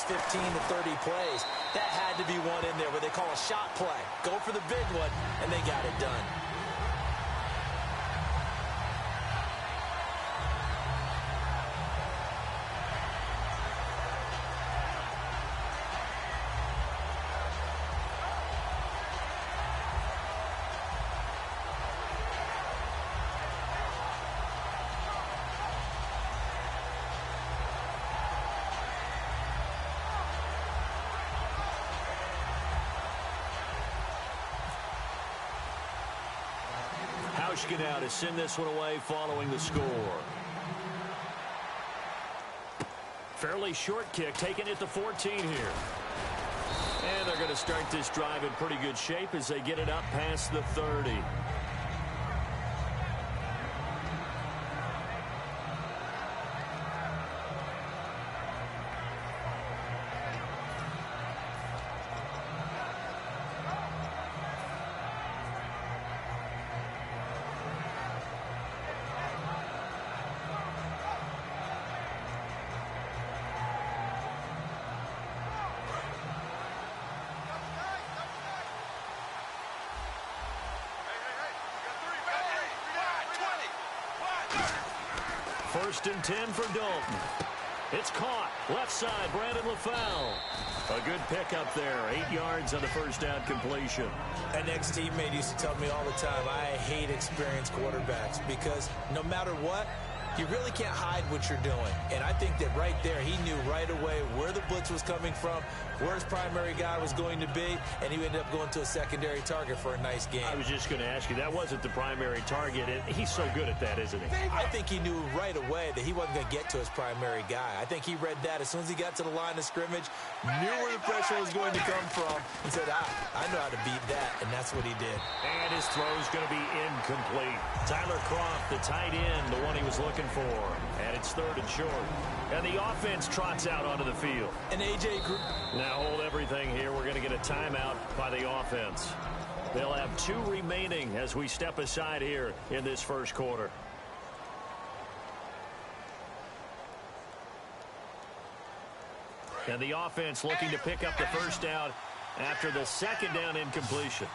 those 15 to 30 plays. That had to be one in there where they call a shot play. Go for the big one, and they got it done. Now to send this one away following the score. Fairly short kick, taking it to 14 here. And they're going to start this drive in pretty good shape as they get it up past the 30. First and 10 for Dalton. It's caught. Left side, Brandon LaFell. A good pickup there. 8 yards on the first down completion. An ex-teammate used to tell me all the time, I hate experienced quarterbacks because no matter what, you really can't hide what you're doing. And I think that right there, he knew right away where the blitz was coming from, where his primary guy was going to be, and he ended up going to a secondary target for a nice game. I was just going to ask you, that wasn't the primary target. He's so good at that, isn't he? I think he knew right away that he wasn't going to get to his primary guy. I think he read that as soon as he got to the line of scrimmage, knew where the pressure was going to come from, and said, I know how to beat that, and that's what he did. And his throw is going to be incomplete. Tyler Croft, the tight end, the one he was looking for. And it's third and short. And the offense trots out onto the field. And A.J. Now hold everything here. We're going to get a timeout by the offense. They'll have 2 remaining as we step aside here in this first quarter. And the offense looking to pick up the first down after the second down incompletion.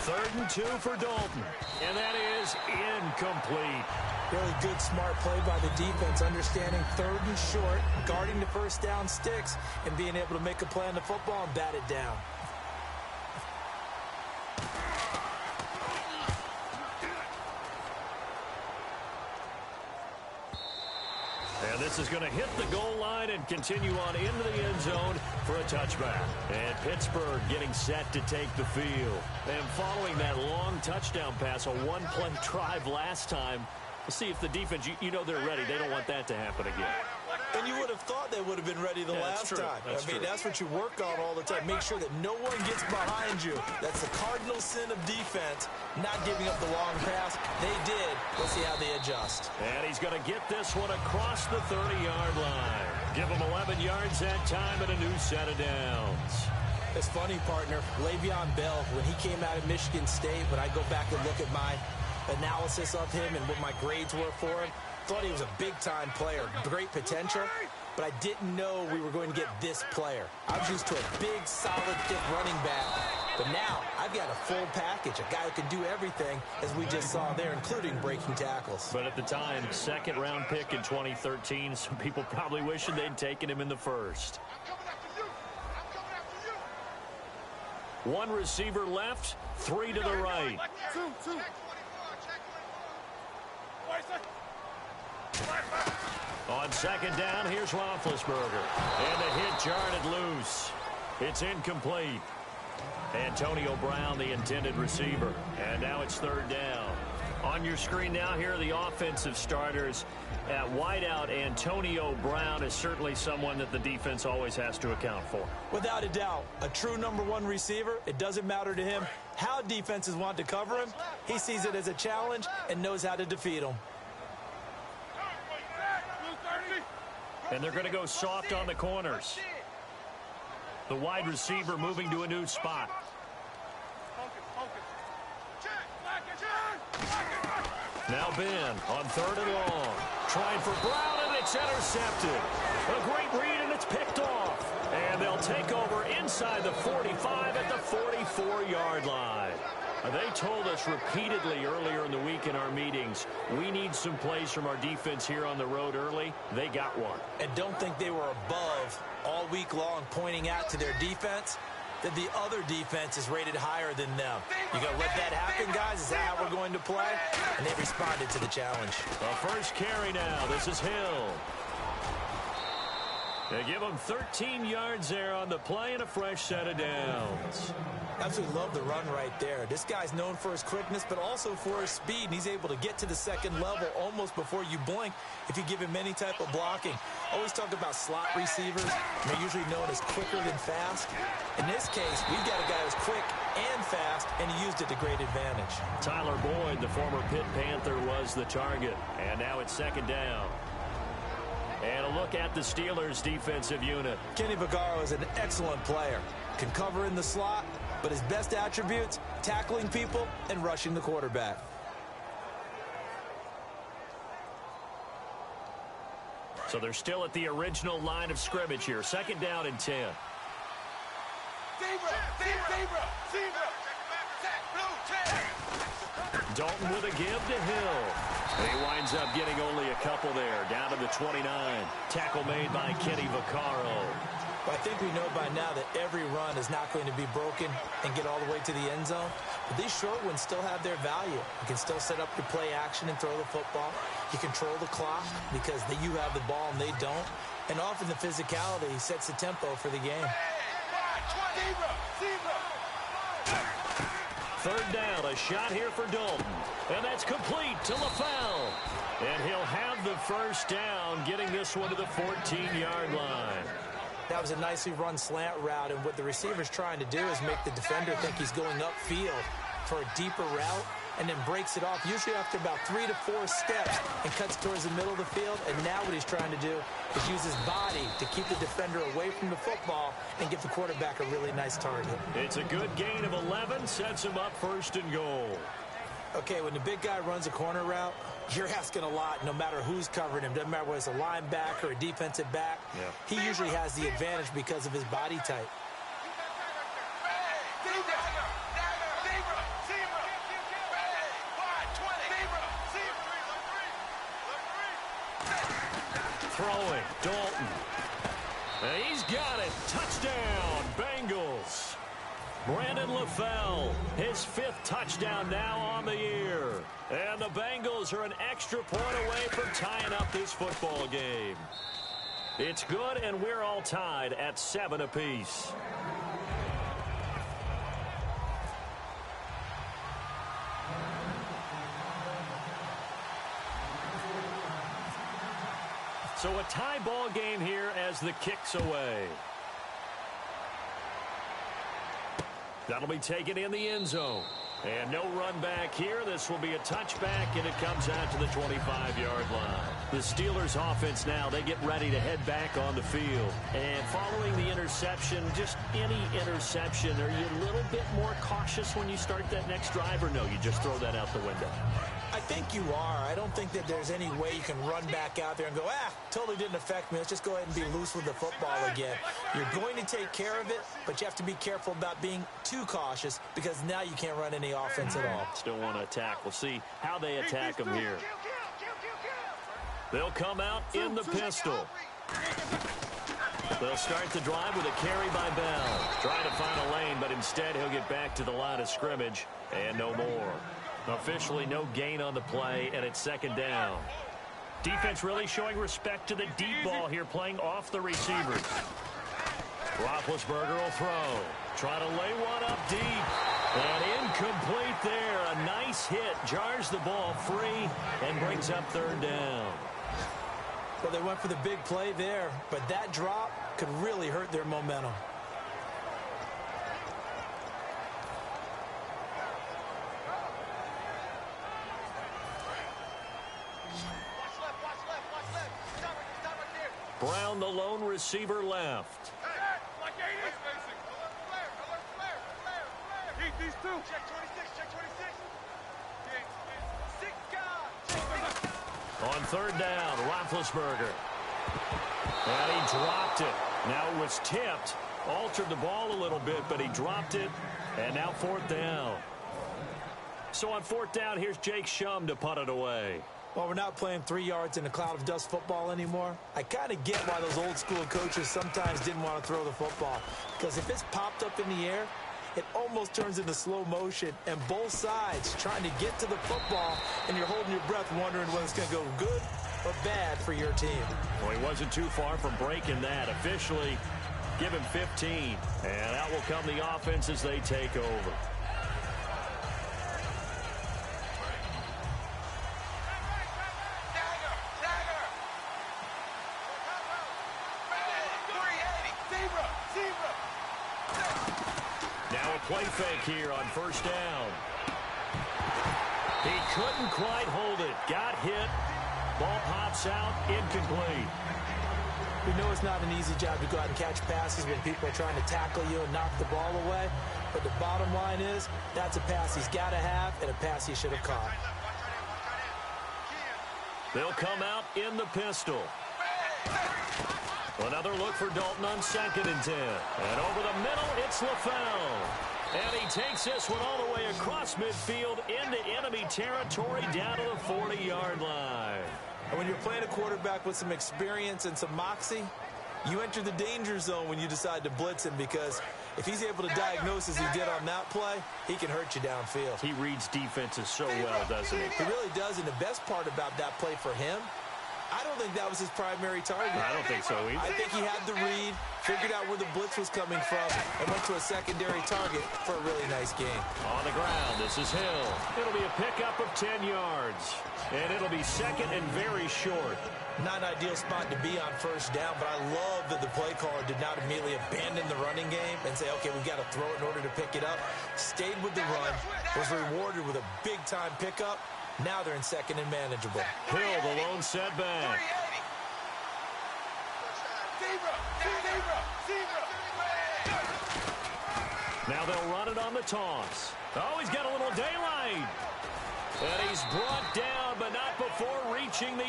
Third and 2 for Dalton. And that is incomplete. Really good, smart play by the defense, understanding third and short, guarding the first down sticks, and being able to make a play on the football and bat it down. And this is going to hit the goal line and continue on into the end zone for a touchback. And Pittsburgh getting set to take the field. And following that long touchdown pass, a one-play drive last time, we'll see if the defense, you know they're ready. They don't want that to happen again. And you would have thought they would have been ready the last time. That's what you work on all the time. Make sure that no one gets behind you. That's the cardinal sin of defense, not giving up the long pass. They did. Let's see how they adjust. And he's going to get this one across the 30-yard line. Give him 11 yards that time and a new set of downs. It's funny, partner. Le'Veon Bell, when he came out of Michigan State, when I go back and look at my analysis of him and what my grades were for him, thought he was a big-time player, great potential, but I didn't know we were going to get this player. I was used to a big, solid, thick running back, but now I've got a full package, a guy who can do everything, as we just saw there, including breaking tackles. But at the time, second-round pick in 2013, some people probably wishing they'd taken him in the first. One receiver left, 3 to the right. On second down, here's Roethlisberger. And the hit jarred loose. It's incomplete. Antonio Brown, the intended receiver. And now it's third down. On your screen now, here are the offensive starters. At wideout, Antonio Brown is certainly someone that the defense always has to account for. Without a doubt, a true #1 receiver. It doesn't matter to him how defenses want to cover him. He sees it as a challenge and knows how to defeat them. And they're going to go soft on the corners. The wide receiver moving to a new spot. Now Ben on 3rd and long. Trying for Brown, and it's intercepted. A great read, and it's picked off. And they'll take over inside the 45 at the 44-yard line. They told us repeatedly earlier in the week in our meetings, we need some plays from our defense here on the road early. They got one. And don't think they were above all week long pointing out to their defense that the other defense is rated higher than them. You going to let that happen, guys? Is that how we're going to play? And they responded to the challenge. The first carry now. This is Hill. They give him 13 yards there on the play and a fresh set of downs. Absolutely love the run right there. This guy's known for his quickness, but also for his speed. And he's able to get to the second level almost before you blink if you give him any type of blocking. Always talk about slot receivers. They're usually known as quicker than fast. In this case, we've got a guy who's quick and fast, and he used it to great advantage. Tyler Boyd, the former Pitt Panther, was the target. And now it's second down. And a look at the Steelers' defensive unit. Kenny Vaccaro is an excellent player. Can cover in the slot, but his best attributes, tackling people and rushing the quarterback. So they're still at the original line of scrimmage here. Second down and 10. Dalton with a give to Hill. And he winds up getting only a couple there, down to the 29. Tackle made by Kenny Vaccaro. Well, I think we know by now that every run is not going to be broken and get all the way to the end zone. But these short ones still have their value. You can still set up your play action and throw the football. You control the clock because you have the ball and they don't. And often the physicality sets the tempo for the game. Third down, a shot here for Dalton. And that's complete to LaFell. And he'll have the first down, getting this one to the 14-yard line. That was a nicely run slant route, and what the receiver's trying to do is make the defender think he's going upfield for a deeper route, and then breaks it off, usually after about 3 to 4 steps, and cuts towards the middle of the field. And now what he's trying to do is use his body to keep the defender away from the football and give the quarterback a really nice target. It's a good gain of 11, sets him up 1st and goal. Okay, when the big guy runs a corner route, you're asking a lot no matter who's covering him. Doesn't matter whether it's a linebacker or a defensive back. Yeah. He usually has the advantage because of his body type. Throwing, Dalton. And he's got it. Touchdown, Bengals. Brandon LaFell, his 5th touchdown now on the year. And the Bengals are an extra point away from tying up this football game. It's good, and we're all tied at 7 apiece. So a tie ball game here as the kick's away. That'll be taken in the end zone. And no run back here. This will be a touchback, and it comes out to the 25-yard line. The Steelers offense now, they get ready to head back on the field. And following the interception, just any interception, are you a little bit more cautious when you start that next drive, or no, you just throw that out the window? I think you are. I don't think that there's any way you can run back out there and go, totally didn't affect me. Let's just go ahead and be loose with the football again. You're going to take care of it, but you have to be careful about being too cautious because now you can't run any offense at all. Still want to attack. We'll see how they attack them here. They'll come out in the pistol. They'll start the drive with a carry by Bell. Trying to find a lane, but instead he'll get back to the line of scrimmage and no more. Officially no gain on the play, and it's second down. Defense really showing respect to the deep ball here, playing off the receivers. Roethlisberger will throw. Try to lay one up deep. And incomplete there. A nice hit. Jars the ball free and brings up third down. Well, they went for the big play there, but that drop could really hurt their momentum. Brown, the lone receiver, left. These two. Check 26, check 26. 6 guys. On third down, Roethlisberger. And he dropped it. Now it was tipped. Altered the ball a little bit, but he dropped it. And now fourth down. So on fourth down, here's Jake Shum to punt it away. Well, we're not playing 3 yards in a cloud of dust football anymore. I kind of get why those old school coaches sometimes didn't want to throw the football. Because if it's popped up in the air, it almost turns into slow motion, and both sides trying to get to the football, and you're holding your breath wondering whether it's going to go good or bad for your team. Well, he wasn't too far from breaking that. Officially, give him 15, and out will come the offense as they take over. Now a play fake here on first down. He couldn't quite hold it. Got hit. Ball pops out. Incomplete. We know it's not an easy job to go out and catch passes when people are trying to tackle you and knock the ball away. But the bottom line is, that's a pass he's got to have and a pass he should have caught. They'll come out in the pistol. Another look for Dalton on 2nd and 10. And over the middle, it's LaFell. And he takes this one all the way across midfield into enemy territory down to the 40-yard line. And when you're playing a quarterback with some experience and some moxie, you enter the danger zone when you decide to blitz him, because if he's able to diagnose as he did on that play, he can hurt you downfield. He reads defenses so well, doesn't he? He really does, and the best part about that play for him, I don't think that was his primary target. I don't think so either. I think he had the read, figured out where the blitz was coming from, and went to a secondary target for a really nice game. On the ground, this is Hill. It'll be a pickup of 10 yards. And it'll be second and very short. Not an ideal spot to be on first down, but I love that the play caller did not immediately abandon the running game and say, okay, we've got to throw it in order to pick it up. Stayed with the run, was rewarded with a big-time pickup. Now they're in second and manageable. Hill, the lone setback. Now they'll run it on the toss. Oh, he's got a little daylight. And he's brought down, but not before reaching the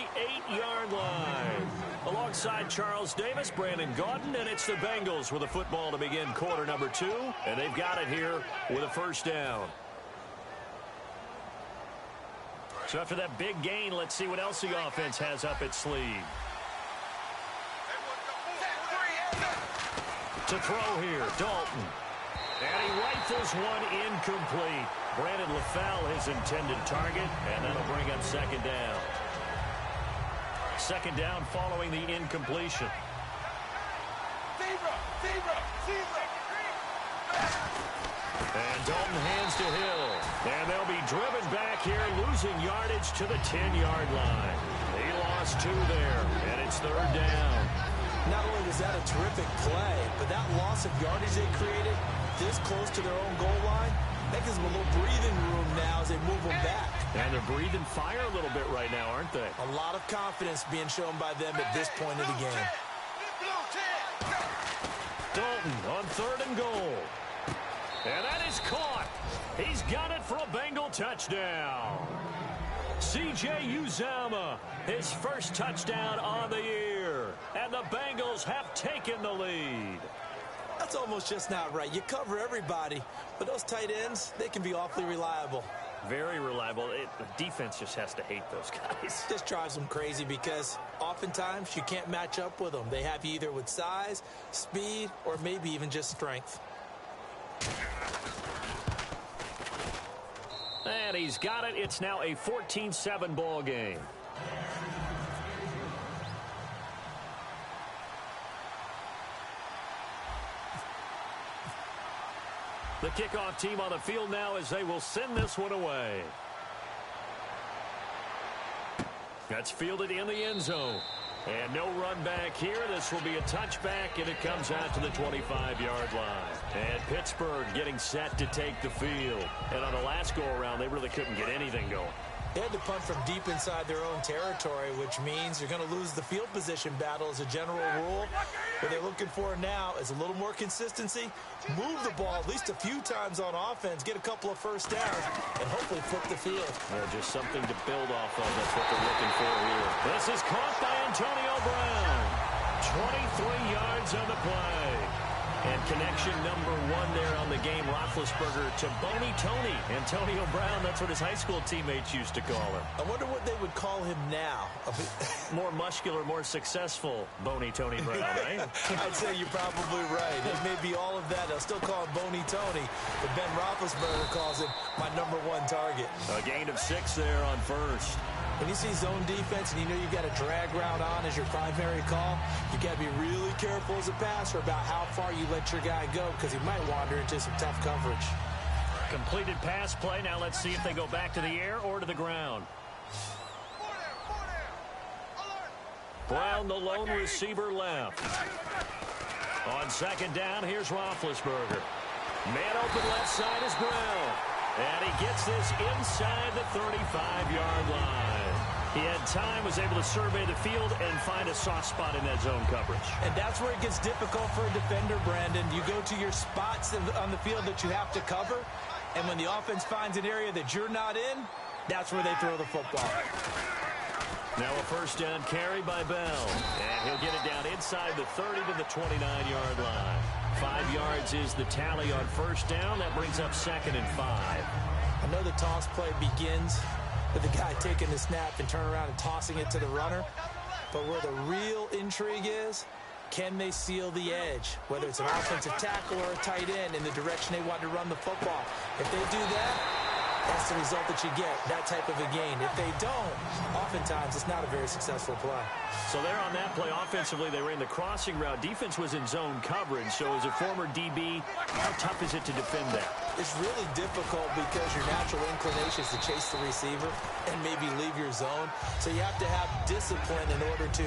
8-yard line. Alongside Charles Davis, Brandon Gaudin, and it's the Bengals with a football to begin quarter number 2. And they've got it here with a first down. So after that big gain, let's see what else the offense has up its sleeve. To throw here, Dalton. And he rifles one incomplete. Brandon LaFell, his intended target, and that'll bring up second down. Second down following the incompletion. And Dalton hands to Hill. And they'll be driven back here, losing yardage to the 10-yard line. He lost 2 there, and it's third down. Not only was that a terrific play, but that loss of yardage they created this close to their own goal line, that gives them a little breathing room now as they move them back. And they're breathing fire a little bit right now, aren't they? A lot of confidence being shown by them at this point of the game. Dalton on third and goal. And that is caught. He's got it for a Bengal touchdown. C.J. Uzomah, his first touchdown on the year. And the Bengals have taken the lead. That's almost just not right. You cover everybody, but those tight ends, they can be awfully reliable. Very reliable. The defense just has to hate those guys. Just drives them crazy because oftentimes you can't match up with them. They have you either with size, speed, or maybe even just strength. And he's got it. It's now a 14-7 ball game. The kickoff team on the field now as they will send this one away. That's fielded in the end zone. And no run back here. This will be a touchback, and it comes out to the 25-yard line. And Pittsburgh getting set to take the field. And on the last go-around, they really couldn't get anything going. They had to punt from deep inside their own territory, which means you're going to lose the field position battle as a general rule. What they're looking for now is a little more consistency, move the ball at least a few times on offense, get a couple of first downs, and hopefully flip the field. Yeah, just something to build off of. That's what they're looking for here. This is caught by Antonio Brown. 23 yards on the play. And connection number 1 there on the game, Roethlisberger to Boney Tony. Antonio Brown, that's what his high school teammates used to call him. I wonder what they would call him now. More muscular, more successful Boney Tony Brown, right? I'd say you're probably right. It may be all of that. They'll still call him Boney Tony, but Ben Roethlisberger calls him my number 1 target. A gain of 6 there on first. When you see zone defense and you know you've got a drag route on as your primary call, you got to be really careful as a passer about how far you let your guy go because he might wander into some tough coverage. Completed pass play. Now let's see if they go back to the air or to the ground. Brown, the lone receiver, left. On second down, here's Roethlisberger. Man open left side is Brown. And he gets this inside the 35-yard line. He had time, was able to survey the field and find a soft spot in that zone coverage. And that's where it gets difficult for a defender, Brandon. You go to your spots on the field that you have to cover, and when the offense finds an area that you're not in, that's where they throw the football. Now a first down carry by Bell. And he'll get it down inside the 30 to the 29-yard line. 5 yards is the tally on first down. That brings up 2nd and 5. I know the toss play begins with the guy taking the snap and turn around and tossing it to the runner. But where the real intrigue is, can they seal the edge? Whether it's an offensive tackle or a tight end in the direction they want to run the football. If they do that, that's the result that you get, that type of a gain. If they don't, oftentimes it's not a very successful play. So there on that play, offensively, they ran the crossing route. Defense was in zone coverage. So as a former DB, how tough is it to defend that? It's really difficult because your natural inclination is to chase the receiver and maybe leave your zone. So you have to have discipline in order to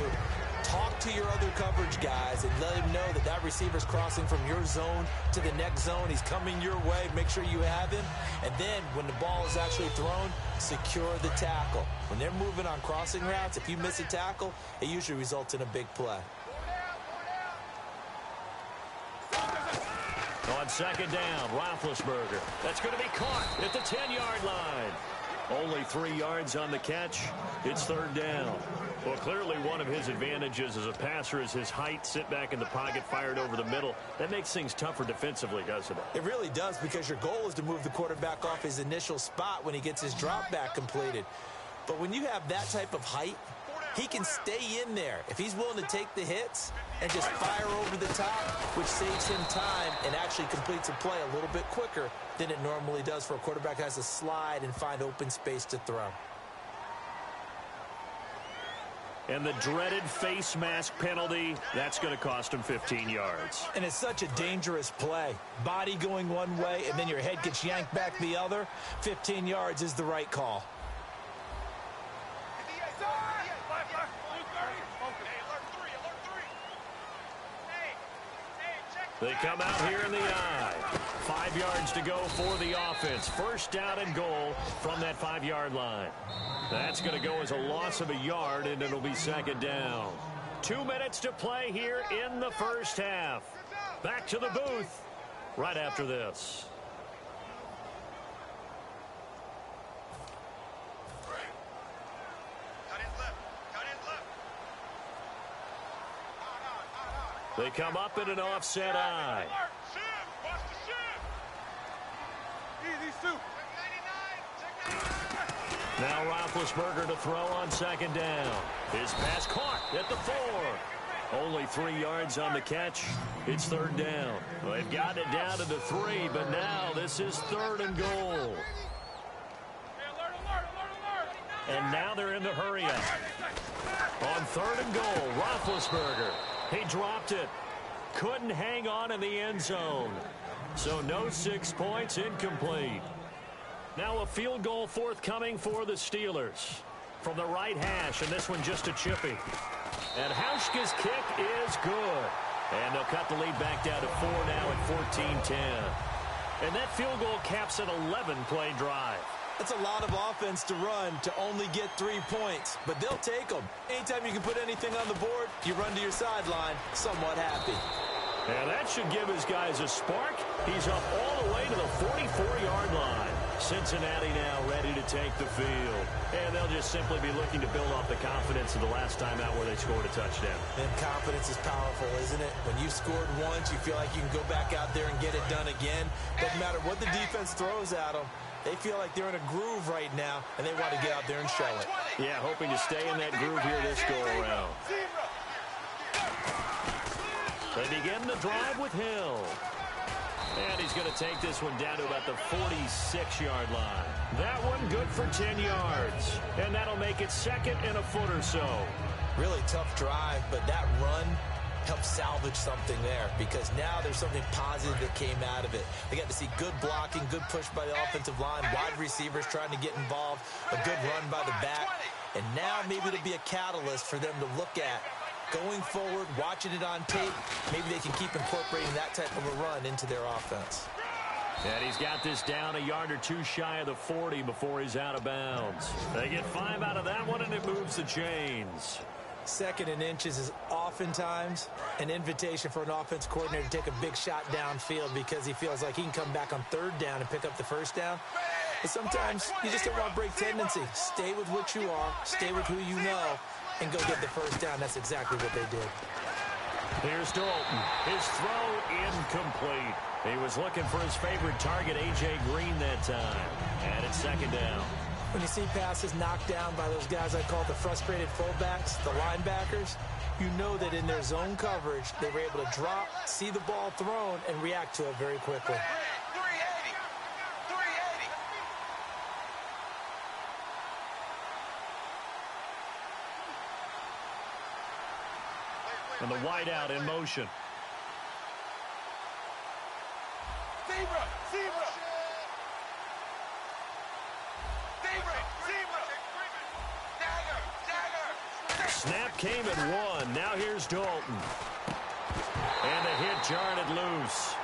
talk to your other coverage guys and let him know that that receiver's crossing from your zone to the next zone. He's coming your way. Make sure you have him. And then when the ball is actually thrown, secure the tackle. When they're moving on crossing routes, if you miss a tackle, it usually results in a big play. On second down, Roethlisberger. That's going to be caught at the 10-yard line. Only 3 yards on the catch. It's third down. Well, clearly one of his advantages as a passer is his height. Sit back in the pocket, fired over the middle. That makes things tougher defensively, doesn't it? It really does, because your goal is to move the quarterback off his initial spot when he gets his drop back completed. But when you have that type of height, he can stay in there. If he's willing to take the hits and just fire over the top, which saves him time and actually completes a play a little bit quicker than it normally does for a quarterback who has to slide and find open space to throw. And the dreaded face mask penalty, that's going to cost him 15 yards. And it's such a dangerous play. Body going one way, and then your head gets yanked back the other. 15 yards is the right call. They come out here in the eye. 5 yards to go for the offense. First down and goal from that 5-yard line. That's going to go as a loss of a yard, and it'll be second down. 2 minutes to play here in the first half. Back to the booth right after this. They come up in an offset eye. Now Roethlisberger to throw on second down. His pass caught at the 4. Only 3 yards on the catch. It's third down. Well, they've gotten it down to the 3, but now this is third and goal. And now they're in the hurry-up. On third and goal, Roethlisberger. He dropped it. Couldn't hang on in the end zone. So no 6 points, incomplete. Now a field goal forthcoming for the Steelers. From the right hash, and this one just a chippy. And Hauschka's kick is good. And they'll cut the lead back down to 4 now at 14-10. And that field goal caps an 11-play drive. That's a lot of offense to run to only get 3 points, but they'll take them. Anytime you can put anything on the board, you run to your sideline somewhat happy. And that should give his guys a spark. He's up all the way to the 44-yard line. Cincinnati now ready to take the field. And they'll just simply be looking to build off the confidence of the last time out where they scored a touchdown. And confidence is powerful, isn't it? When you scored once, you feel like you can go back out there and get it done again. Doesn't matter what the defense throws at them. They feel like they're in a groove right now, and they want to get out there and show it. Yeah, hoping to stay in that groove here this go-around. They begin the drive with Hill. And he's going to take this one down to about the 46-yard line. That one good for 10 yards. And that'll make it second and a foot or so. Really tough drive, but that run helped salvage something there because now there's something positive that came out of it. They got to see good blocking, good push by the offensive line, wide receivers trying to get involved, a good run by the back. And now maybe it'll be a catalyst for them to look at going forward, watching it on tape. Maybe they can keep incorporating that type of a run into their offense. And he's got this down a yard or two shy of the 40 before he's out of bounds. They get 5 out of that one, and it moves the chains. Second and inches is oftentimes an invitation for an offense coordinator to take a big shot downfield because he feels like he can come back on third down and pick up the first down. But sometimes you just don't want to break tendency. Stay with what you are, stay with who you know, and go get the first down. That's exactly what they did. Here's Dalton. His throw incomplete. He was looking for his favorite target, A.J. Green, that time. And it's second down. When you see passes knocked down by those guys I call the frustrated fullbacks, the linebackers, you know that in their zone coverage, they were able to drop, see the ball thrown, and react to it very quickly. 380. And the wideout in motion. Snap came at 1. Now here's Dalton. And the hit jarred it loose.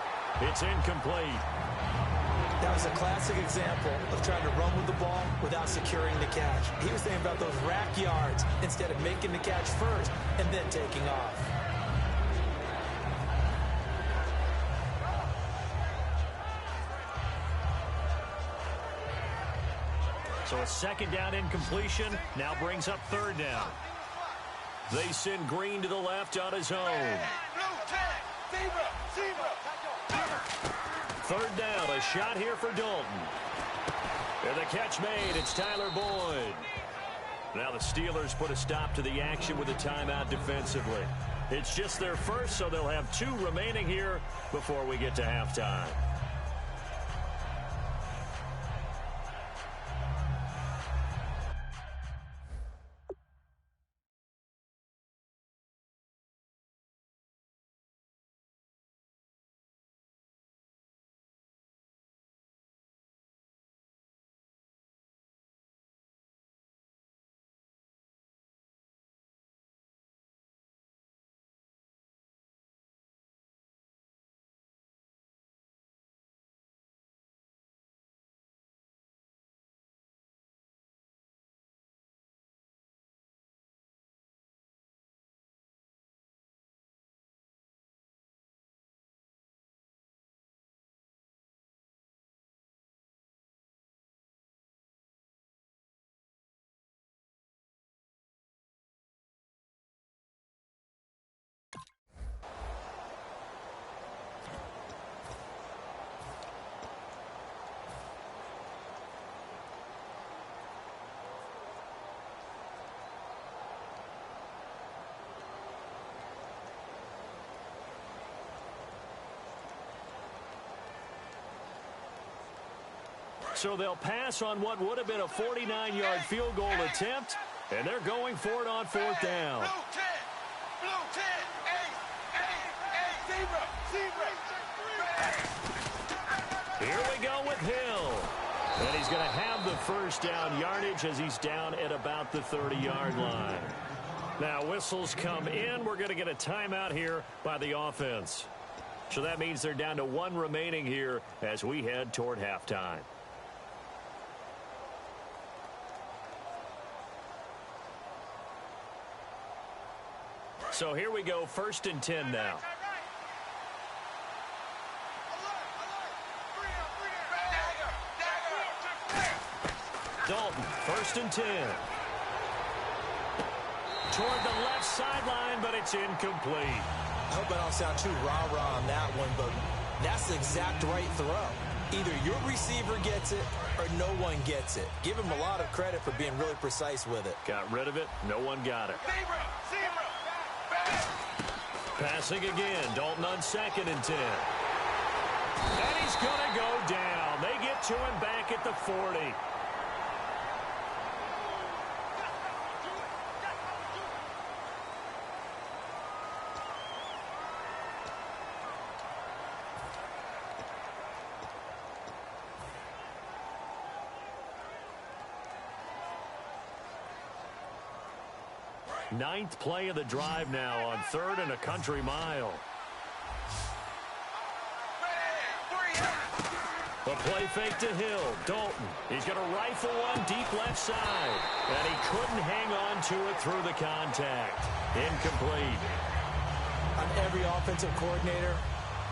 It's incomplete. That was a classic example of trying to run with the ball without securing the catch. He was thinking about those rack yards instead of making the catch first and then taking off. So a second down incompletion now brings up third down. They send Green to the left on his own. Third down, a shot here for Dalton. And the catch made, it's Tyler Boyd. Now the Steelers put a stop to the action with a timeout defensively. It's just their first, so they'll have 2 remaining here before we get to halftime. So they'll pass on what would have been a 49-yard field goal attempt, and they're going for it on fourth down. Blue 10, 8, Here we go with Hill. And he's going to have the first down yardage as he's down at about the 30-yard line. Now whistles come in. We're going to get a timeout here by the offense. So that means they're down to 1 remaining here as we head toward halftime. So here we go, 1st and 10 now. Dalton, 1st and 10. Toward the left sideline, but it's incomplete. I hope I don't sound too rah-rah on that one, but that's the exact right throw. Either your receiver gets it or no one gets it. Give him a lot of credit for being really precise with it. Got rid of it. No one got it. Passing again. Dalton on 2nd and 10. And he's going to go down. They get to him back at the 40. Ninth play of the drive now on 3rd and a country mile. The play fake to Hill. Dalton. He's going to rifle one deep left side. And he couldn't hang on to it through the contact. Incomplete. On every offensive coordinator,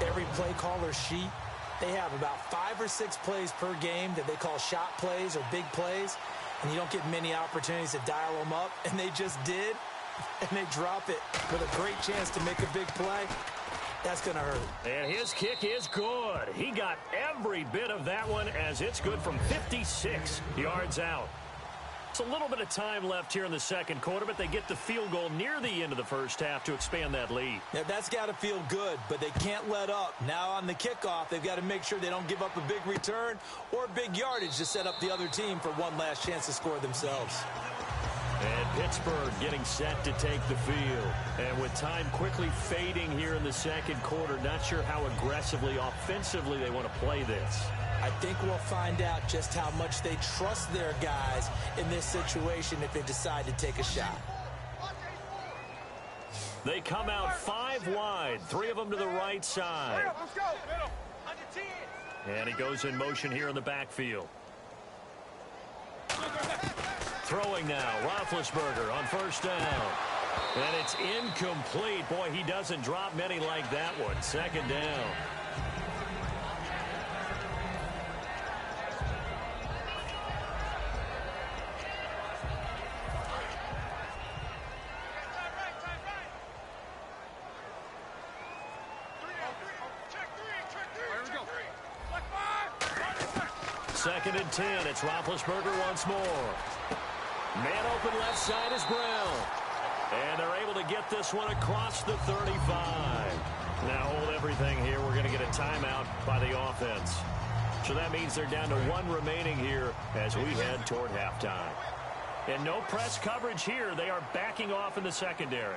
every play caller sheet, they have about 5 or 6 plays per game that they call shot plays or big plays. And you don't get many opportunities to dial them up. And they just did. And they drop it with a great chance to make a big play. That's going to hurt. And his kick is good. He got every bit of that one as it's good from 56 yards out. It's a little bit of time left here in the 2nd quarter, but they get the field goal near the end of the 1st half to expand that lead. Now, that's got to feel good, but they can't let up. Now on the kickoff, they've got to make sure they don't give up a big return or big yardage to set up the other team for one last chance to score themselves. And Pittsburgh getting set to take the field. And with time quickly fading here in the 2nd quarter, not sure how aggressively, offensively they want to play this. I think we'll find out just how much they trust their guys in this situation if they decide to take a shot. They come out 5 wide, 3 of them to the right side. And he goes in motion here in the backfield. Throwing now, Roethlisberger on 1st down. And it's incomplete. Boy, he doesn't drop many like that one. 2nd down. Second and 10. It's Roethlisberger once more. Man open left side is Brown. And they're able to get this one across the 35. Now hold everything here. We're going to get a timeout by the offense. So that means they're down to 1 remaining here as we head toward halftime. And no press coverage here. They are backing off in the secondary.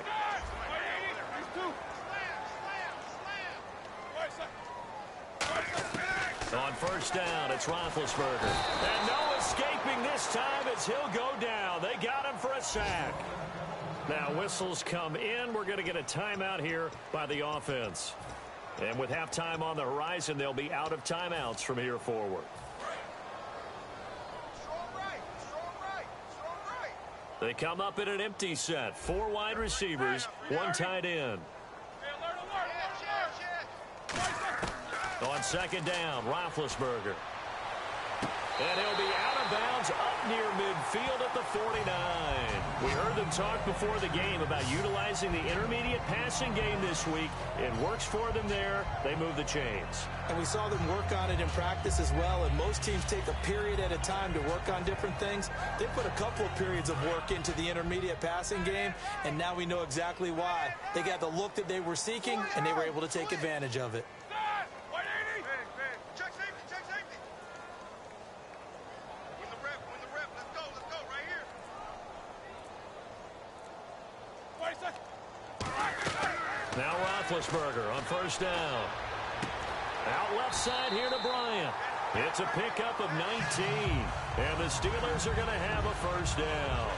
On 1st down, it's Roethlisberger. And no escaping this time as he'll go down. They got him for a sack. Now whistles come in. We're going to get a timeout here by the offense. And with halftime on the horizon, they'll be out of timeouts from here forward. They come up in an empty set. 4 wide receivers, 1 tight end. On 2nd down, Roethlisberger. And he'll be out of bounds up near midfield at the 49. We heard them talk before the game about utilizing the intermediate passing game this week. It works for them there. They move the chains. And we saw them work on it in practice as well. And most teams take a period at a time to work on different things. They put a couple of periods of work into the intermediate passing game. And now we know exactly why. They got the look that they were seeking, and they were able to take advantage of it. Now Roethlisberger on 1st down. Out left side here to Bryant. It's a pickup of 19. And the Steelers are going to have a 1st down.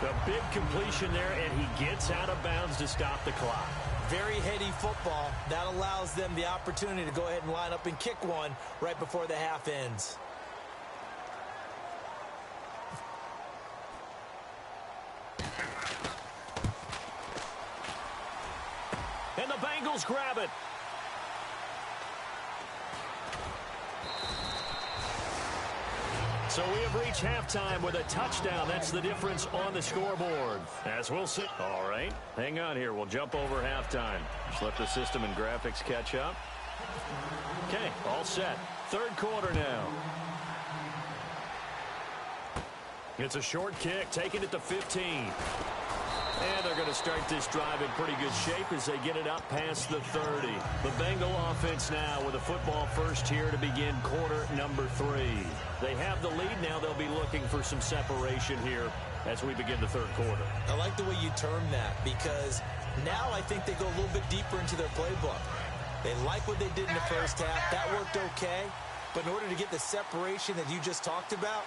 A big completion there, and he gets out of bounds to stop the clock. Very heady football. That allows them the opportunity to go ahead and line up and kick one right before the half ends. Bengals grab it. So we have reached halftime with a touchdown. That's the difference on the scoreboard. As we'll see. All right, hang on here. We'll jump over halftime. Just let the system and graphics catch up. Okay, all set. Third quarter now. It's a short kick, taking it to 15. And they're going to start this drive in pretty good shape as they get it up past the 30. The Bengal offense now with a football first here to begin quarter number 3. They have the lead now. They'll be looking for some separation here as we begin the third quarter. I like the way you term that because now I think they go a little bit deeper into their playbook. They like what they did in the first half. That worked okay. But in order to get the separation that you just talked about,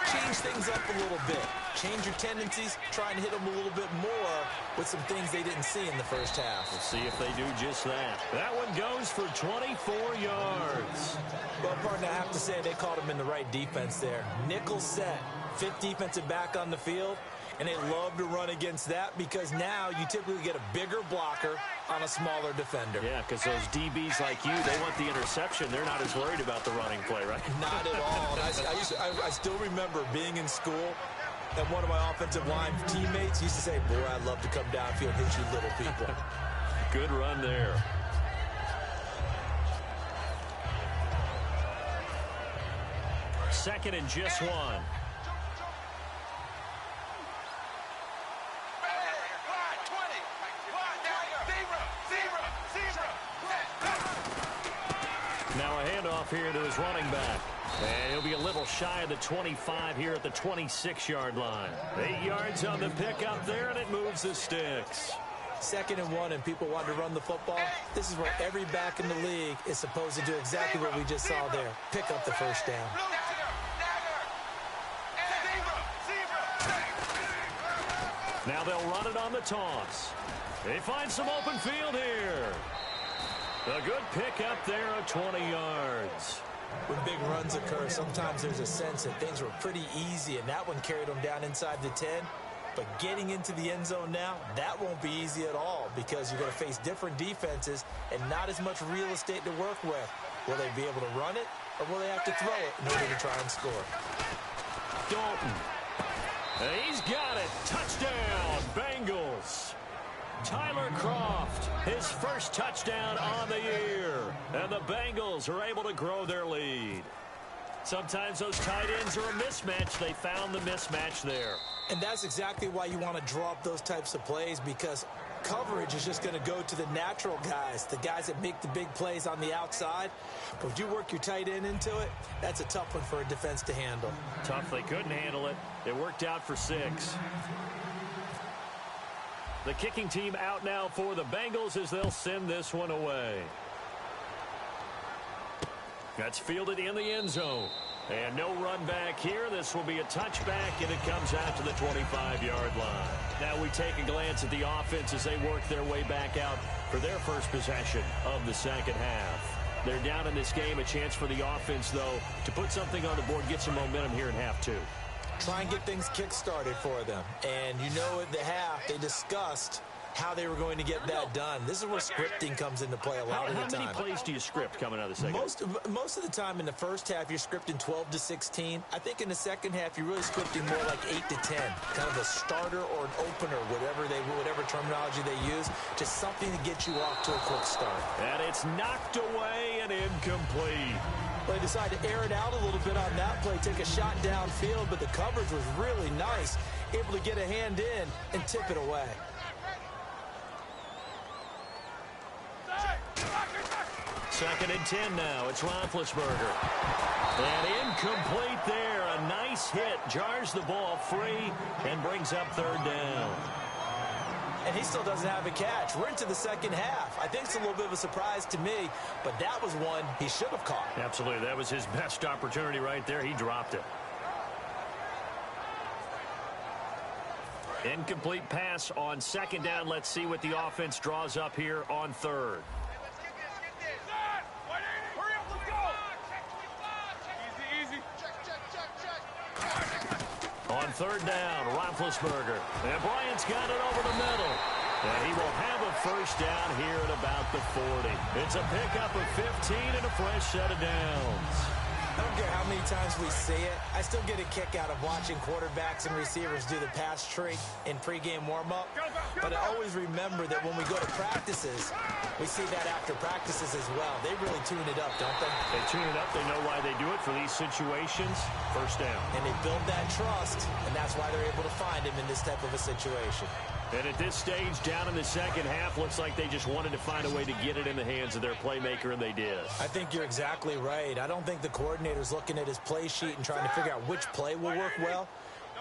change things up a little bit. Change your tendencies, try and hit them a little bit more with some things they didn't see in the first half. We'll see if they do just that. That one goes for 24 yards. Well, partner, I have to say they caught him in the right defense there. Nickel set, fifth defensive back on the field, and they love to run against that because now you typically get a bigger blocker on a smaller defender. Yeah, because those DBs like you, they want the interception. They're not as worried about the running play, right? Not at all. I still remember being in school, and one of my offensive line teammates used to say, boy, I'd love to come downfield and hit you little people. Good run there. Second and just one. Now a handoff here to his running back. And he'll be a little shy of the 25 here at the 26-yard line. 8 yards on the pickup there, and it moves the sticks. Second and one, and people want to run the football. This is where every back in the league is supposed to do exactly what we just saw there. Pick up the first down. Now they'll run it on the toss. They find some open field here. A good pickup there of 20 yards. When big runs occur, sometimes there's a sense that things were pretty easy, and that one carried them down inside the 10. But getting into the end zone now, that won't be easy at all because you're going to face different defenses and not as much real estate to work with. Will they be able to run it, or will they have to throw it in order to try and score? Dalton. He's got it. Touchdown, Bengals. Tyler Croft, his first touchdown on the year. And the Bengals are able to grow their lead. Sometimes those tight ends are a mismatch. They found the mismatch there. And that's exactly why you want to draw up those types of plays, because coverage is just going to go to the natural guys, the guys that make the big plays on the outside. But if you work your tight end into it, that's a tough one for a defense to handle. Tough. They couldn't handle it. It worked out for 6. The kicking team out now for the Bengals as they'll send this one away. That's fielded in the end zone. And no run back here. This will be a touchback, and it comes out to the 25-yard line. Now we take a glance at the offense as they work their way back out for their first possession of the second half. They're down in this game. A chance for the offense, though, to put something on the board, get some momentum here in half 2. Try and get things kick-started for them. And you know at the half, they discussed how they were going to get that done. This is where scripting comes into play a lot of the time. How many plays do you script coming out of the second? Most of the time in the first half, you're scripting 12 to 16. I think in the second half, you're really scripting more like 8 to 10. Kind of a starter or an opener, whatever terminology they use. Just something to get you off to a quick start. And it's knocked away and incomplete. They decided to air it out a little bit on that play, take a shot downfield, but the coverage was really nice. Able to get a hand in and tip it away. Second and 10 now. It's Roethlisberger. And incomplete there. A nice hit. Jars the ball free and brings up third down. And he still doesn't have a catch. We're into the second half. I think it's a little bit of a surprise to me, but that was one he should have caught. Absolutely. That was his best opportunity right there. He dropped it. Incomplete pass on second down. Let's see what the offense draws up here on third. On third down, Roethlisberger. And Bryant's got it over the middle. And he will have a first down here at about the 40. It's a pickup of 15 and a fresh set of downs. I don't care how many times we see it. I still get a kick out of watching quarterbacks and receivers do the pass trick in pregame warm-up. But I always remember that when we go to practices, we see that after practices as well. They really tune it up, don't they? They tune it up. They know why they do it for these situations. First down. And they build that trust, and that's why they're able to find him in this type of a situation. And at this stage, down in the second half, looks like they just wanted to find a way to get it in the hands of their playmaker, and they did. I think you're exactly right. I don't think the coordinator's looking at his play sheet and trying to figure out which play will work well.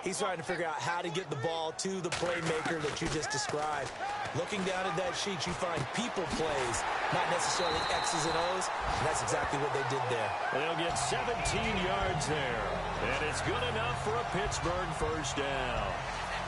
He's trying to figure out how to get the ball to the playmaker that you just described. Looking down at that sheet, you find people plays, not necessarily X's and O's, and that's exactly what they did there. They'll get 17 yards there, and it's good enough for a Pittsburgh first down.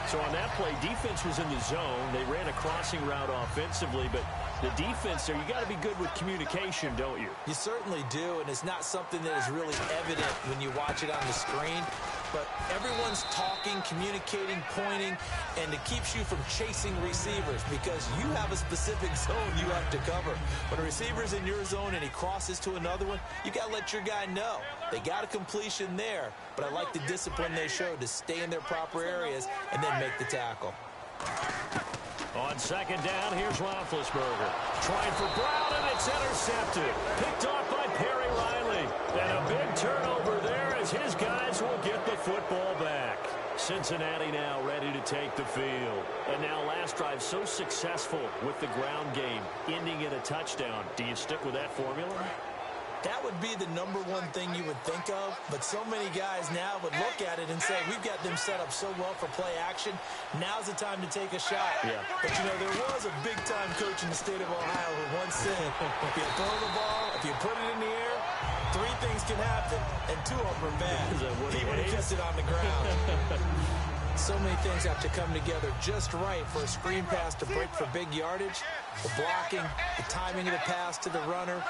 So on that play, defense was in the zone. They ran a crossing route offensively, but the defense there, you got to be good with communication, don't you? You certainly do, and it's not something that is really evident when you watch it on the screen. But everyone's talking, communicating, pointing, and it keeps you from chasing receivers because you have a specific zone you have to cover. When a receiver's in your zone and he crosses to another one, you got to let your guy know. They got a completion there, but I like the discipline they showed to stay in their proper areas and then make the tackle. On second down, here's Roethlisberger. Trying for Brown, and it's intercepted. Picked off by Perry Riley. And a big turnover there as his guys will get the football back. Cincinnati now ready to take the field. And now last drive so successful with the ground game, ending in a touchdown. Do you stick with that formula? That would be the number one thing you would think of, but so many guys now would look at it and say, we've got them set up so well for play action. Now's the time to take a shot. Yeah. But, you know, there was a big-time coach in the state of Ohio who once said, if you throw the ball, if you put it in the air, three things can happen, and two of them are bad. He would have kept it on the ground. So many things have to come together just right for a screen pass to break for big yardage. The blocking, the timing of the pass to the runner,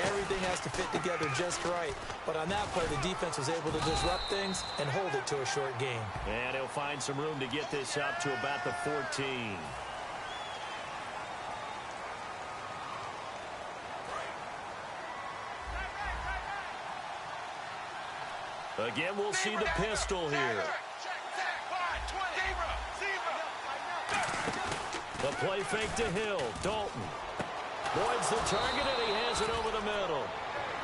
everything has to fit together just right. But on that play, the defense was able to disrupt things and hold it to a short game. And he'll find some room to get this up to about the 14. Again, we'll see the pistol here. The play fake to Hill. Dalton voids the target, and he has it over the middle.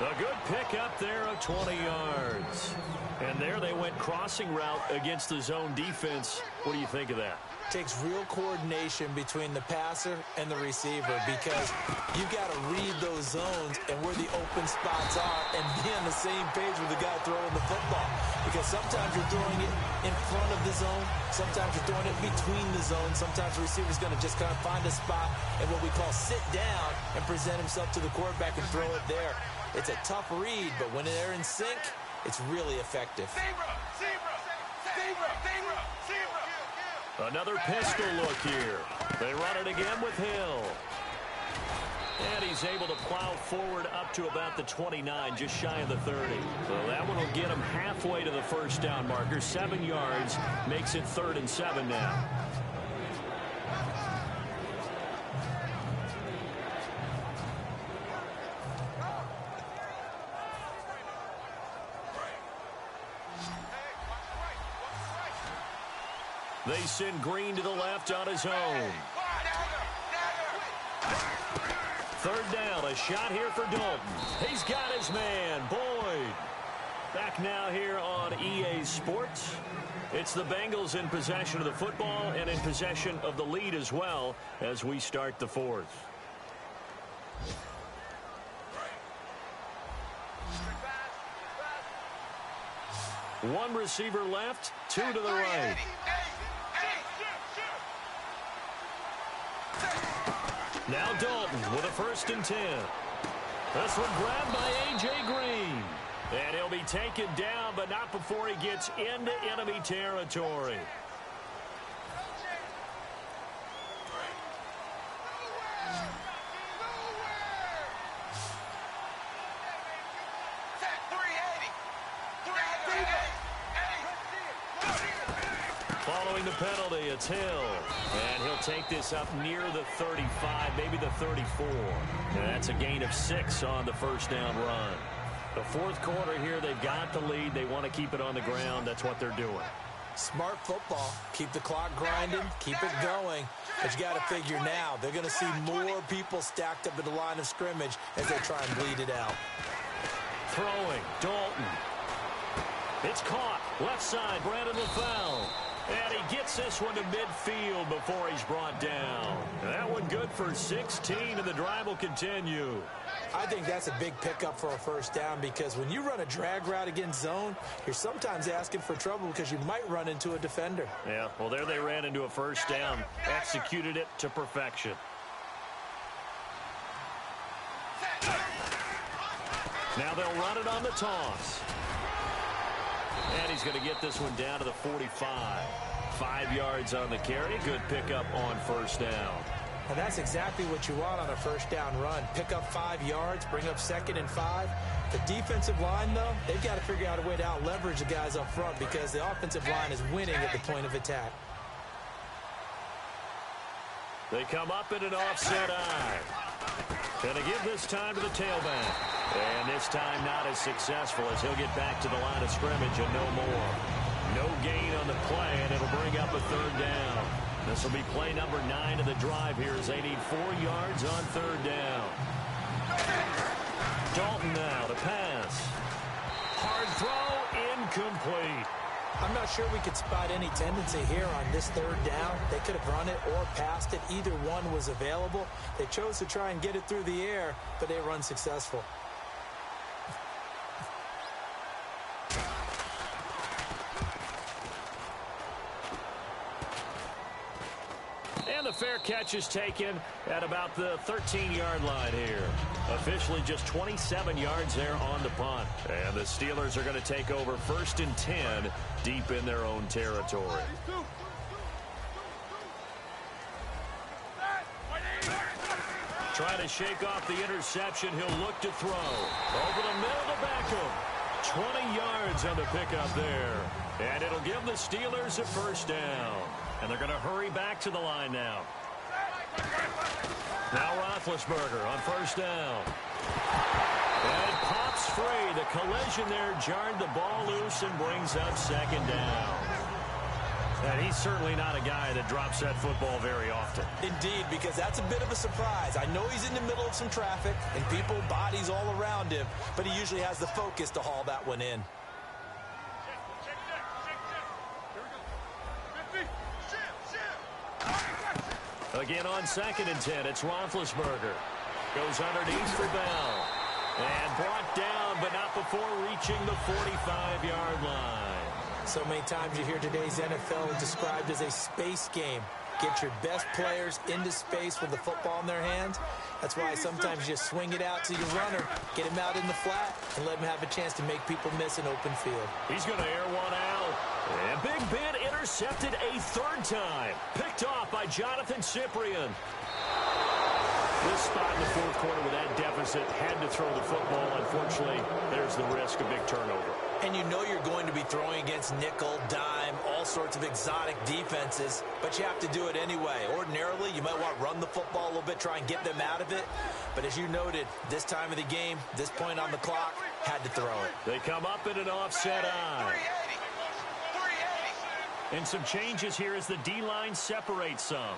A good pickup there of 20 yards. And there they went crossing route against the zone defense. What do you think of that? Takes real coordination between the passer and the receiver because you got to read those zones and where the open spots are and be on the same page with the guy throwing the football. Because sometimes you're throwing it in front of the zone. Sometimes you're throwing it between the zones. Sometimes the receiver's going to just kind of find a spot and what we call sit down and present himself to the quarterback and throw it there. It's a tough read, but when they're in sync, it's really effective. Another pistol look here. They run it again with Hill. And he's able to plow forward up to about the 29, just shy of the 30. So that one will get him halfway to the first down marker. 7 yards makes it 3rd and 7 now. They send Green to the left on his own. 3rd down, a shot here for Dalton. He's got his man, Boyd. Back now here on EA Sports. It's the Bengals in possession of the football and in possession of the lead as well as we start the 4th. One receiver left, 2 to the right. Now Dalton with a 1st and 10. This one grabbed by A.J. Green. And he'll be taken down, but not before he gets into enemy territory. Following the penalty. It's Hill. And he'll take this up near the 35, maybe the 34. And that's a gain of 6 on the first down run. The fourth quarter here, they've got the lead. They want to keep it on the ground. That's what they're doing. Smart football. Keep the clock grinding. Keep it going. But you got to figure now, they're going to see more people stacked up at the line of scrimmage as they try and bleed it out. Throwing, Dalton. It's caught. Left side, Brandon LaFell. And he gets this one to midfield before he's brought down. That one good for 16, and the drive will continue. I think that's a big pickup for a first down because when you run a drag route against zone, you're sometimes asking for trouble because you might run into a defender. Yeah, well, there they ran into a first down. Executed it to perfection. Now they'll run it on the toss. And he's going to get this one down to the 45. 5 yards on the carry. Good pickup on first down. And that's exactly what you want on a first down run. Pick up 5 yards, bring up 2nd and 5. The defensive line, though, they've got to figure out a way to out-leverage the guys up front because the offensive line is winning at the point of attack. They come up in an offset eye. Going to give this time to the tailback. And this time not as successful as he'll get back to the line of scrimmage and no more. No gain on the play, and it'll bring up a third down. This will be play number 9 of the drive here as they need 4 yards on third down. Dalton now to pass. Hard throw, incomplete. I'm not sure we could spot any tendency here on this third down. They could have run it or passed it. Either one was available. They chose to try and get it through the air, but they were unsuccessful. And the fair catch is taken at about the 13-yard line here. Officially just 27 yards there on the punt. And the Steelers are going to take over 1st and 10 deep in their own territory. Trying to shake off the interception. He'll look to throw. Over the middle to Beckham. 20 yards on the pickup there. And it'll give the Steelers a first down. And they're going to hurry back to the line now. Now Roethlisberger on first down. And it pops free. The collision there jarred the ball loose and brings up 2nd down. And he's certainly not a guy that drops that football very often. Indeed, because that's a bit of a surprise. I know he's in the middle of some traffic and people, bodies all around him, but he usually has the focus to haul that one in. Again on 2nd and 10, it's Roethlisberger. Goes underneath for Bell. And brought down, but not before reaching the 45-yard line. So many times you hear today's NFL described as a space game. Get your best players into space with the football in their hands. That's why sometimes you just swing it out to your runner, get him out in the flat, and let him have a chance to make people miss an open field. He's going to air one out. And Big Ben intercepted a 3rd time. Picked off by Jonathan Cyprien. This spot in the 4th quarter with that deficit had to throw the football. Unfortunately, there's the risk of big turnover. And you know you're going to be throwing against nickel, dime, all sorts of exotic defenses, but you have to do it anyway. Ordinarily, you might want to run the football a little bit, try and get them out of it. But as you noted, this time of the game, this point on the clock, had to throw it. They come up in an offset eye. And some changes here as the D-line separates some.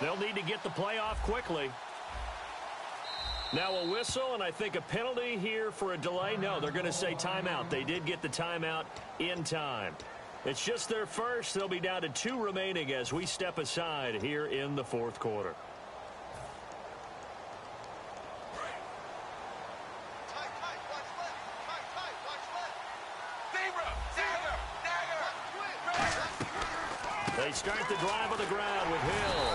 They'll need to get the play off quickly. Now a whistle, and I think a penalty here for a delay. No, they're going to say timeout. They did get the timeout in time. It's just their first. They'll be down to 2 remaining as we step aside here in the 4th quarter. They start the drive on the ground with Hill.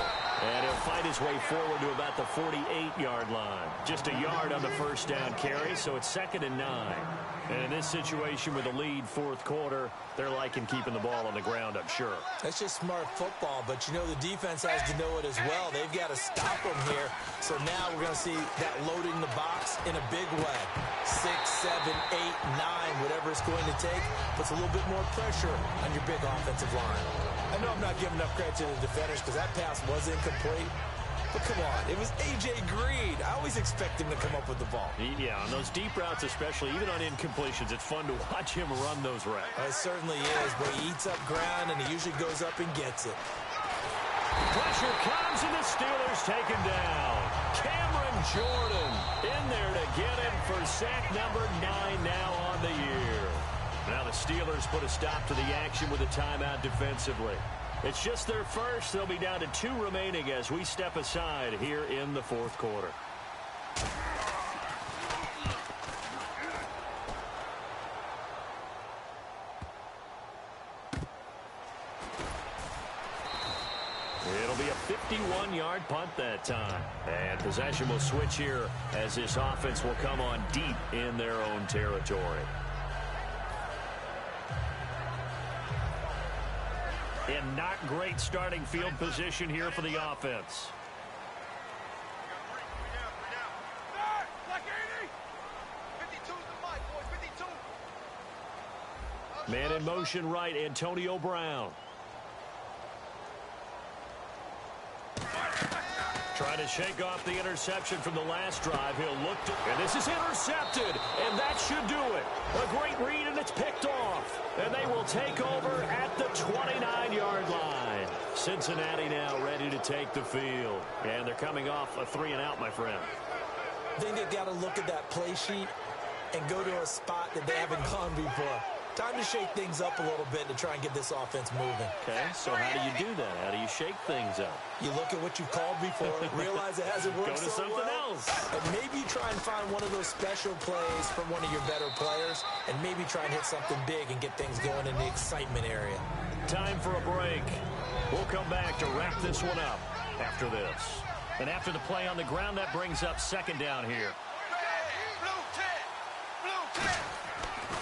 And he'll fight his way forward to about the 48-yard line. Just a yard on the first down carry, so it's 2nd and 9. And in this situation with a lead fourth quarter, they're liking keeping the ball on the ground, I'm sure. That's just smart football, but you know the defense has to know it as well. They've got to stop them here. So now we're going to see that loading the box in a big way. 6, 7, 8, 9, whatever it's going to take, puts a little bit more pressure on your big offensive line. I know I'm not giving enough credit to the defenders because that pass was incomplete. But come on, it was A.J. Green. I always expect him to come up with the ball. Yeah, on those deep routes especially, even on incompletions, it's fun to watch him run those routes. It certainly is, but he eats up ground and he usually goes up and gets it. Pressure comes and the Steelers take him down. Cameron Jordan in there to get him for sack number 9 now on the year. Now the Steelers put a stop to the action with a timeout defensively. It's just their first. They'll be down to 2 remaining as we step aside here in the fourth quarter. It'll be a 51-yard punt that time. And possession will switch here as this offense will come on deep in their own territory. And not great starting field position here for the offense. Man in motion right, Antonio Brown. Trying to shake off the interception from the last drive. He'll look to, and this is intercepted, and that should do it. A great read, and it's picked off. And they will take over at the 29-yard line. Cincinnati now ready to take the field. And they're coming off a 3-and-out, my friend. I think they've got to look at that play sheet and go to a spot that they haven't gone before. Time to shake things up a little bit to try and get this offense moving. Okay, so how do you do that? How do you shake things up? You look at what you called before, realize it hasn't worked Go to so something well, else. and maybe try and find one of those special plays from one of your better players, and maybe try and hit something big and get things going in the excitement area. Time for a break. We'll come back to wrap this one up after this. And after the play on the ground, that brings up 2nd down here.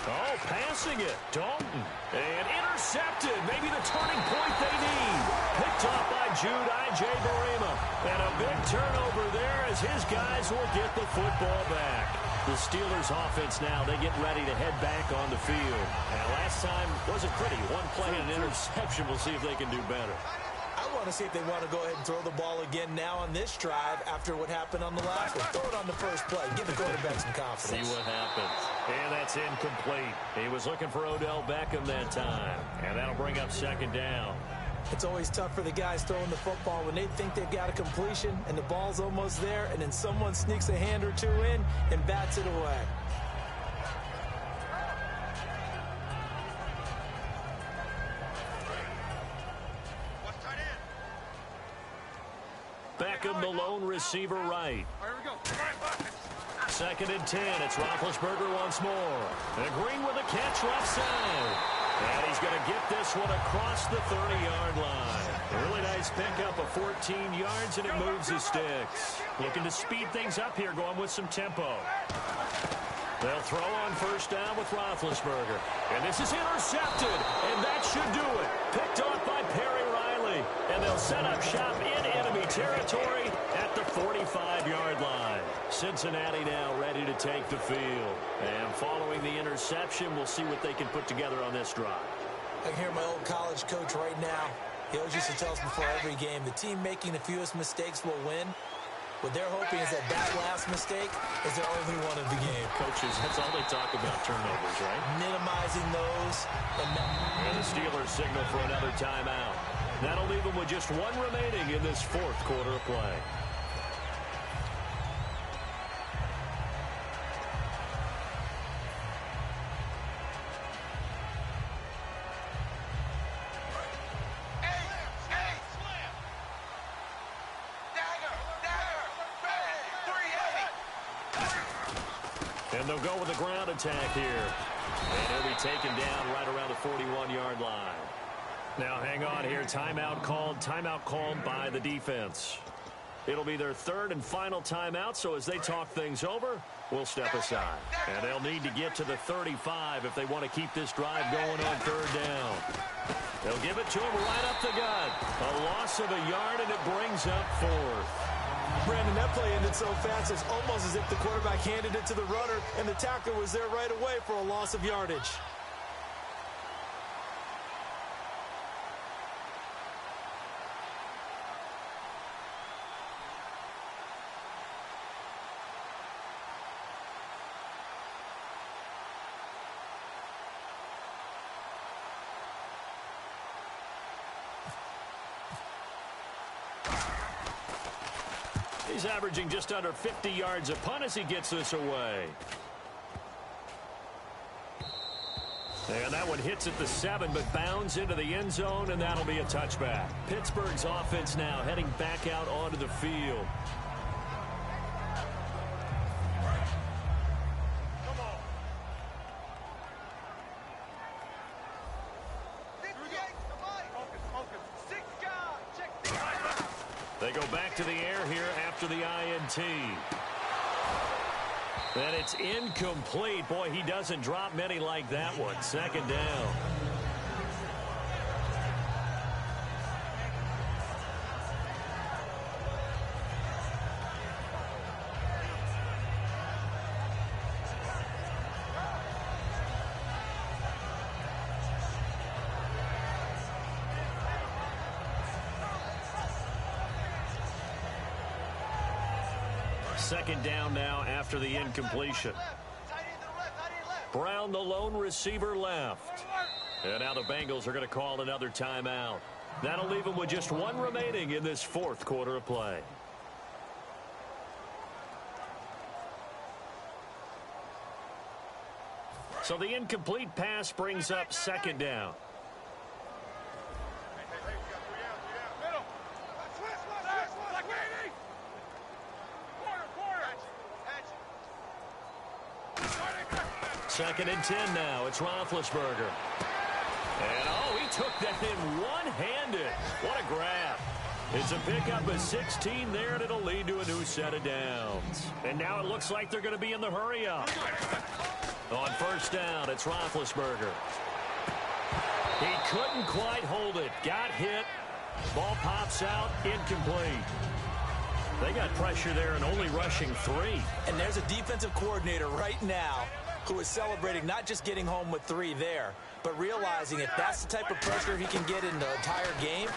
Oh, passing it. Dalton. And intercepted. Maybe the turning point they need. Picked off by Jude I.J. Barima. And a big turnover there as his guys will get the football back. The Steelers offense now, they get ready to head back on the field. And last time wasn't pretty. One play and an interception. We'll see if they can do better. I want to see if they want to go ahead and throw the ball again now on this drive after what happened on the last one. Throw it on the first play. Give the quarterback some confidence. See what happens. And that's incomplete. He was looking for Odell Beckham that time. And that'll bring up 2nd down. It's always tough for the guys throwing the football when they think they've got a completion and the ball's almost there, and then someone sneaks a hand or two in and bats it away. Beckham, the lone receiver right. Here we go. 2nd and 10. It's Roethlisberger once more. And Green with a catch left side. And he's going to get this one across the 30-yard line. A really nice pickup of 14 yards, and it moves the sticks. Looking to speed things up here, going with some tempo. They'll throw on 1st down with Roethlisberger. And this is intercepted, and that should do it. Picked off by Perry Riley. And they'll set up shop in enemy territory at the 45-yard line. Cincinnati now ready to take the field. And following the interception, we'll see what they can put together on this drive. I can hear my old college coach right now. He always used to tell us before every game, the team making the fewest mistakes will win. What they're hoping is that last mistake is their only one of the game. Coaches, that's all they talk about, turnovers, right? Minimizing those. And the Steelers signal for another timeout. That'll leave them with just 1 remaining in this fourth quarter of play. And they'll go with the ground attack here. And he'll be taken down right around the 41-yard line. Now hang on here. Timeout called by the defense. It'll be their third and final timeout, so as they talk things over, we'll step aside. And they'll need to get to the 35 if they want to keep this drive going on third down. They'll give it to him right up the gut. A loss of a yard, and it brings up fourth. Brandon, that play ended so fast, it's almost as if the quarterback handed it to the runner, and the tackler was there right away for a loss of yardage. He's averaging just under 50 yards a punt as he gets this away. And that one hits at the 7, but bounds into the end zone, and that'll be a touchback. Pittsburgh's offense now heading back out onto the field. They go back to the air here after the INT. And it's incomplete. Boy, he doesn't drop many like that one. Second down. Second down now after the incompletion. Brown, the lone receiver, left. And now the Bengals are going to call another timeout. That'll leave them with just one remaining in this fourth quarter of play. So the incomplete pass brings up second down. Second and 10 now. It's Roethlisberger. And, oh, he took that in one-handed. What a grab. It's a pickup of 16 there, and it'll lead to a new set of downs. And now it looks like they're going to be in the hurry-up. On first down, it's Roethlisberger. He couldn't quite hold it. Got hit. Ball pops out. Incomplete. They got pressure there and only rushing 3. And there's a defensive coordinator right now who is celebrating not just getting home with 3 there, but realizing if that's the type of pressure he can get in the entire game,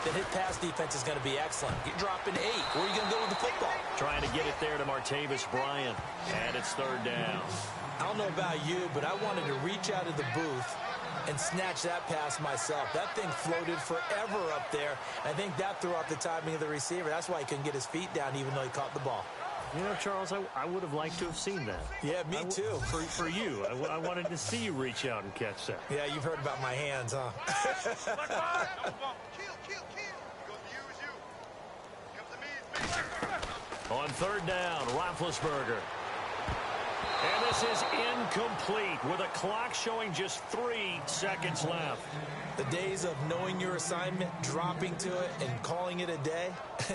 then his pass defense is going to be excellent. You're dropping 8. Where are you going to go with the football? Trying to get it there to Martavis Bryant. And it's third down. I don't know about you, but I wanted to reach out of the booth and snatch that pass myself. That thing floated forever up there. I think that threw off the timing of the receiver. That's why he couldn't get his feet down even though he caught the ball. You know, Charles, I would have liked to have seen that. Yeah, me too. For you. I wanted to see you reach out and catch that. Yeah, you've heard about my hands, huh? On third down, Roethlisberger. And this is incomplete with a clock showing just 3 seconds left. The days of knowing your assignment, dropping to it, and calling it a day,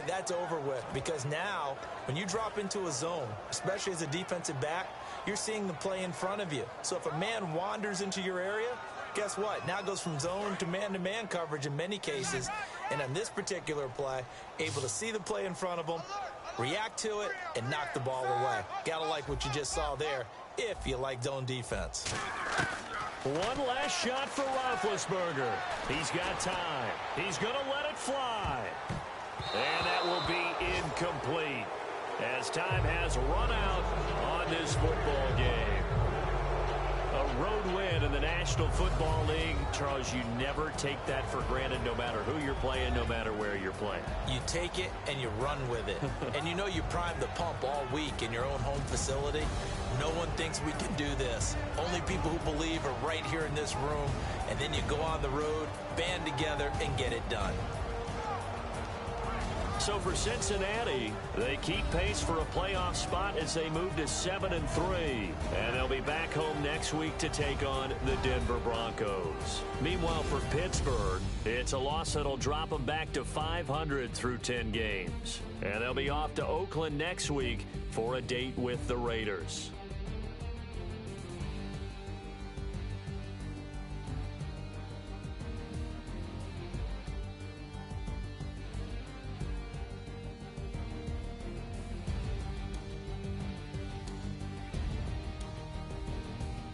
that's over with. Because now, when you drop into a zone, especially as a defensive back, you're seeing the play in front of you. So if a man wanders into your area, guess what? Now it goes from zone to man coverage in many cases. And on this particular play, able to see the play in front of him, react to it, and knock the ball away. Gotta like what you just saw there, if you like zone defense. One last shot for Roethlisberger. He's got time. He's going to let it fly. And that will be incomplete as time has run out on this football game. A road win in the National Football League. Charles, you never take that for granted no matter who you're playing, no matter where you're playing. You take it and you run with it. And you know you primed the pump all week in your own home facility. No one thinks we can do this. Only people who believe are right here in this room. And then you go on the road, band together, and get it done. So for Cincinnati, they keep pace for a playoff spot as they move to 7-3. And they'll be back home next week to take on the Denver Broncos. Meanwhile, for Pittsburgh, it's a loss that'll drop them back to 500 through 10 games. And they'll be off to Oakland next week for a date with the Raiders.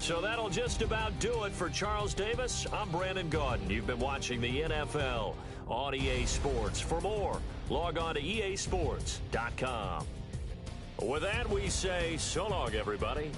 So that'll just about do it for Charles Davis. I'm Brandon Gaudin. You've been watching the NFL on EA Sports. For more, log on to easports.com. With that, we say so long, everybody.